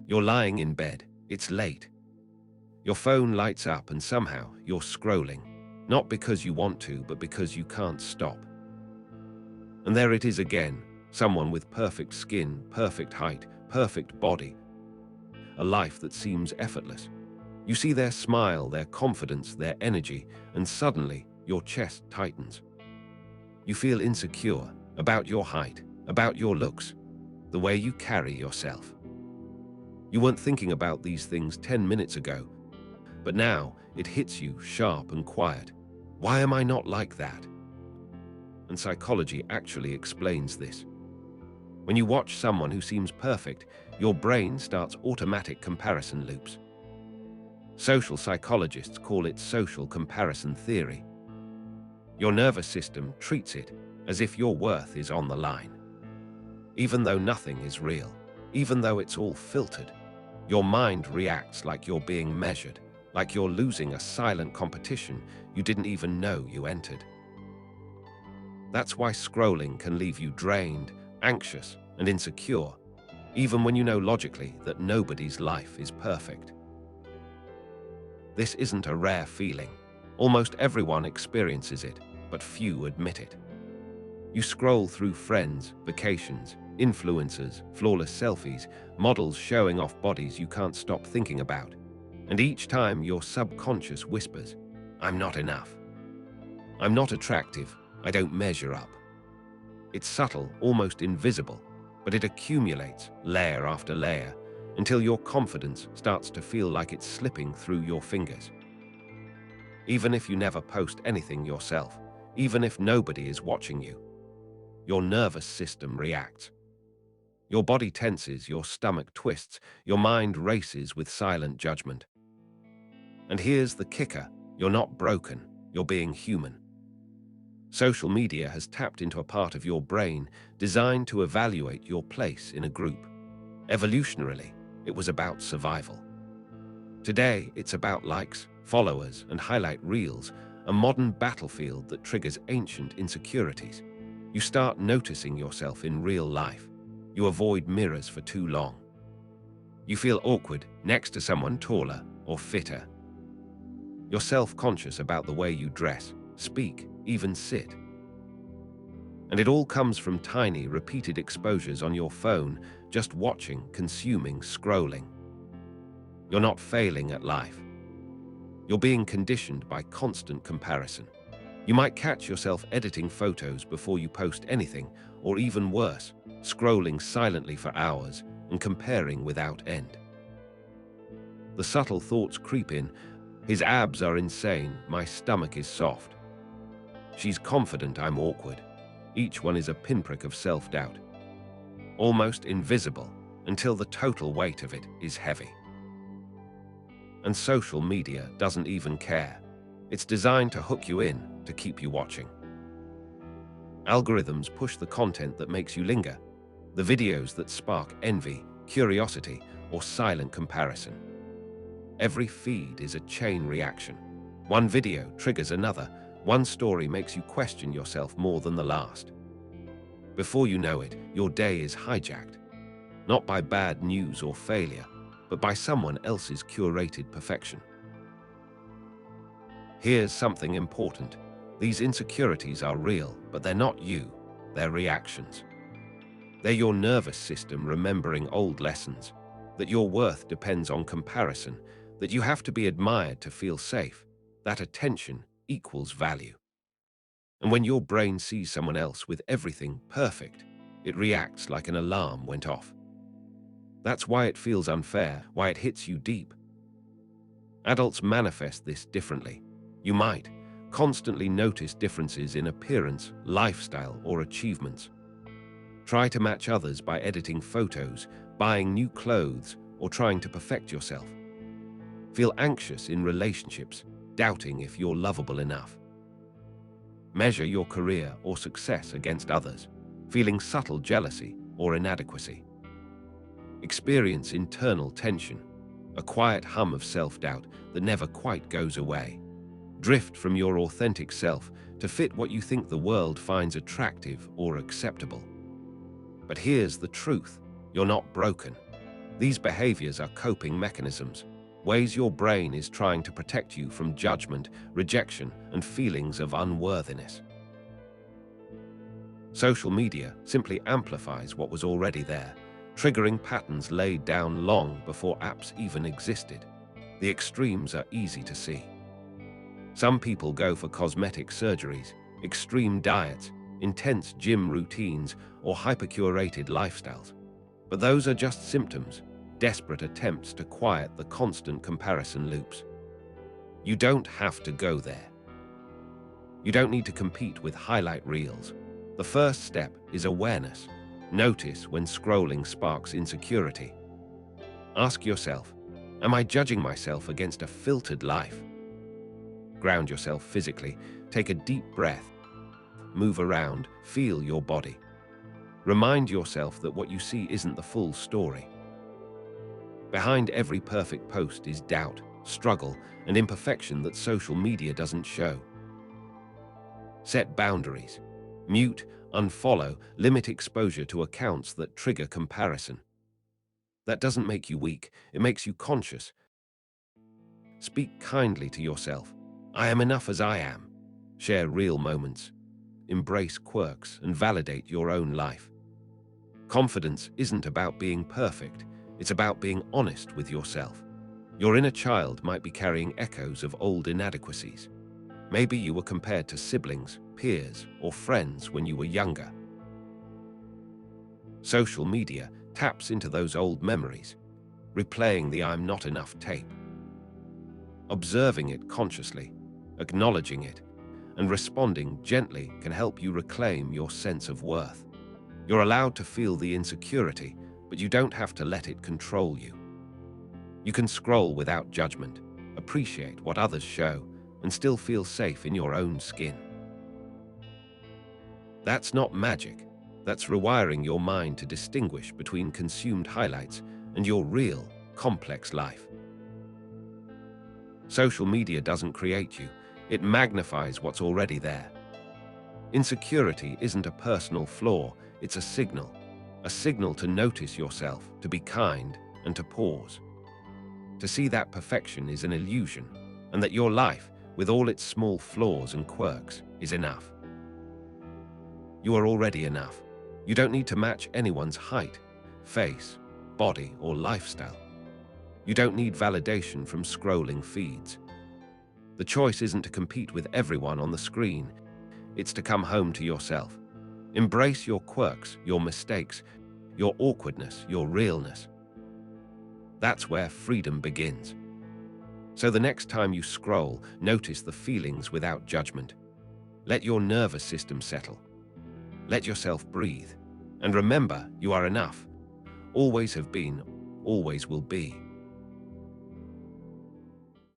You're lying in bed. It's late. Your phone lights up and somehow you're scrolling. Not because you want to, but because you can't stop. And there it is again. Someone with perfect skin, perfect height, perfect body. A life that seems effortless. You see their smile, their confidence, their energy, and suddenly your chest tightens. You feel insecure about your height, about your looks, the way you carry yourself. You weren't thinking about these things 10 minutes ago, but now it hits you sharp and quiet. Why am I not like that? And psychology actually explains this. When you watch someone who seems perfect, your brain starts automatic comparison loops. Social psychologists call it social comparison theory. Your nervous system treats it as if your worth is on the line. Even though nothing is real, even though it's all filtered, your mind reacts like you're being measured, like you're losing a silent competition you didn't even know you entered. That's why scrolling can leave you drained, anxious, and insecure, even when you know logically that nobody's life is perfect. This isn't a rare feeling. Almost everyone experiences it, but few admit it. You scroll through friends, vacations, influencers, flawless selfies, models showing off bodies you can't stop thinking about. And each time your subconscious whispers, "I'm not enough. I'm not attractive. I don't measure up." It's subtle, almost invisible, but it accumulates layer after layer until your confidence starts to feel like it's slipping through your fingers. Even if you never post anything yourself, even if nobody is watching you, your nervous system reacts. Your body tenses, your stomach twists, your mind races with silent judgment. And here's the kicker: you're not broken, you're being human. Social media has tapped into a part of your brain designed to evaluate your place in a group. Evolutionarily, it was about survival. Today, it's about likes, followers, and highlight reels, a modern battlefield that triggers ancient insecurities. You start noticing yourself in real life. You avoid mirrors for too long. You feel awkward next to someone taller or fitter. You're self-conscious about the way you dress, speak, even sit. And it all comes from tiny, repeated exposures on your phone, just watching, consuming, scrolling. You're not failing at life. You're being conditioned by constant comparison. You might catch yourself editing photos before you post anything, or even worse, scrolling silently for hours and comparing without end. The subtle thoughts creep in. His abs are insane, my stomach is soft. She's confident, I'm awkward. Each one is a pinprick of self-doubt, almost invisible until the total weight of it is heavy. And social media doesn't even care. It's designed to hook you in, to keep you watching. Algorithms push the content that makes you linger, the videos that spark envy, curiosity, or silent comparison. Every feed is a chain reaction. One video triggers another. One story makes you question yourself more than the last. Before you know it, your day is hijacked, not by bad news or failure, but by someone else's curated perfection. Here's something important. These insecurities are real, but they're not you. They're reactions. They're your nervous system remembering old lessons, that your worth depends on comparison, that you have to be admired to feel safe, that attention equals value. And when your brain sees someone else with everything perfect, it reacts like an alarm went off. That's why it feels unfair, why it hits you deep. Adults manifest this differently. You might constantly notice differences in appearance, lifestyle, or achievements. Try to match others by editing photos, buying new clothes, or trying to perfect yourself. Feel anxious in relationships, doubting if you're lovable enough. Measure your career or success against others, feeling subtle jealousy or inadequacy. Experience internal tension, a quiet hum of self-doubt that never quite goes away. Drift from your authentic self to fit what you think the world finds attractive or acceptable. But here's the truth: you're not broken. These behaviors are coping mechanisms, ways your brain is trying to protect you from judgment, rejection, and feelings of unworthiness. Social media simply amplifies what was already there, triggering patterns laid down long before apps even existed. The extremes are easy to see. Some people go for cosmetic surgeries, extreme diets, intense gym routines, or hyper-curated lifestyles. But those are just symptoms, desperate attempts to quiet the constant comparison loops. You don't have to go there. You don't need to compete with highlight reels. The first step is awareness. Notice when scrolling sparks insecurity. Ask yourself, am I judging myself against a filtered life? Ground yourself physically. Take a deep breath. Move around. Feel your body. Remind yourself that what you see isn't the full story. Behind every perfect post is doubt, struggle, and imperfection that social media doesn't show. Set boundaries. Mute, unfollow, limit exposure to accounts that trigger comparison. That doesn't make you weak, it makes you conscious. Speak kindly to yourself. I am enough as I am. Share real moments. Embrace quirks and validate your own life. Confidence isn't about being perfect, it's about being honest with yourself. Your inner child might be carrying echoes of old inadequacies. Maybe you were compared to siblings, peers, or friends when you were younger. Social media taps into those old memories, replaying the "I'm not enough" tape. Observing it consciously, acknowledging it, and responding gently can help you reclaim your sense of worth. You're allowed to feel the insecurity, but you don't have to let it control you. You can scroll without judgment, appreciate what others show, and still feel safe in your own skin. That's not magic. That's rewiring your mind to distinguish between consumed highlights and your real, complex life. Social media doesn't create you, it magnifies what's already there. Insecurity isn't a personal flaw, it's a signal to notice yourself, to be kind, and to pause. To see that perfection is an illusion, and that your life, with all its small flaws and quirks, is enough. You are already enough. You don't need to match anyone's height, face, body, or lifestyle. You don't need validation from scrolling feeds. The choice isn't to compete with everyone on the screen. It's to come home to yourself. Embrace your quirks, your mistakes, your awkwardness, your realness. That's where freedom begins. So the next time you scroll, notice the feelings without judgment. Let your nervous system settle. Let yourself breathe. And remember, you are enough. Always have been, always will be.